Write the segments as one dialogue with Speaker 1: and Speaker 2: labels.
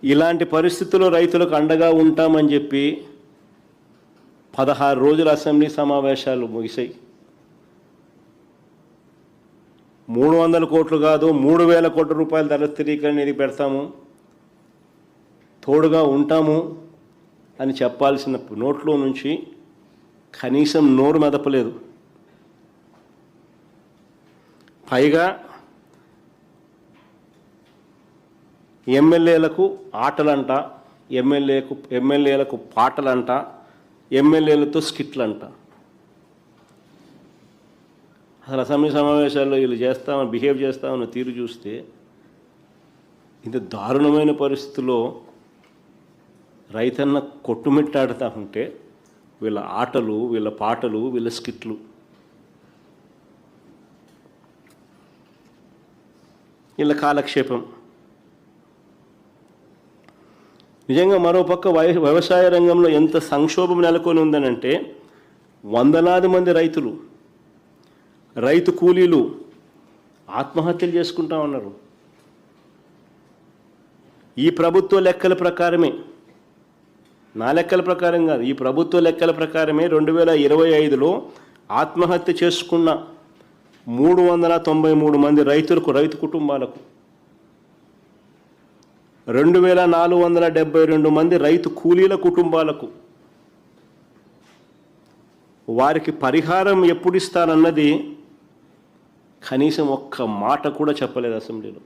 Speaker 1: ఇలాంటి పరిస్థితుల్లో రైతులకు అండగా ఉంటామని చెప్పి 16 రోజుల అసెంబ్లీ సమావేశాలు ముగిశాయి. 300 కోట్లు కాదు 3,000 కోట్ల రూపాయల ధర స్థిరీకరణ నిధి పెడతాము, తోడుగా ఉంటాము అని చెప్పాల్సిన నోట్లో నుంచి కనీసం నోరు మెదపలేదు. పైగా ఎమ్మెల్యేలకు ఆటలంట, ఎమ్మెల్యేలకు పాటలంట, ఎమ్మెల్యేలతో స్కిట్లంట. అసలు అసెంబ్లీ సమావేశాల్లో వీళ్ళు బిహేవ్ చేస్తామన్న తీరు చూస్తే ఇంత దారుణమైన పరిస్థితుల్లో రైతన్న కొట్టుమిట్టాడుతూ ఉంటే వీళ్ళ ఆటలు, వీళ్ళ పాటలు, వీళ్ళ స్కిట్లు. వీళ్ళ కాలక్షేపం. నిజంగా మరోపక్క వ్యవసాయ రంగంలో ఎంత సంక్షోభం నెలకొని ఉందనంటే వందలాది మంది రైతు కూలీలు ఆత్మహత్యలు చేసుకుంటా ఉన్నారు. ఈ ప్రభుత్వ లెక్కల ప్రకారమే, నా లెక్కల ప్రకారం కాదు, ఈ ప్రభుత్వ లెక్కల ప్రకారమే 2025లో ఆత్మహత్య చేసుకున్న 393 మంది రైతు కుటుంబాలకు, 2,472 మంది రైతు కూలీల కుటుంబాలకు వారికి పరిహారం ఎప్పుడు ఇస్తారన్నది కనీసం ఒక్క మాట కూడా చెప్పలేదు అసెంబ్లీలో.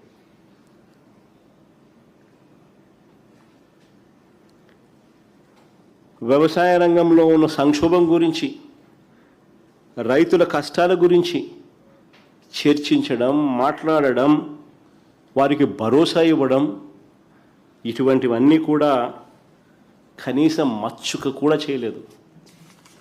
Speaker 1: వ్యవసాయ రంగంలో ఉన్న సంక్షోభం గురించి, రైతుల కష్టాల గురించి చర్చించడం, మాట్లాడడం, వారికి భరోసా ఇవ్వడం, ఇటువంటివన్నీ కూడా కనీసం మచ్చుక కూడా చేయలేదు.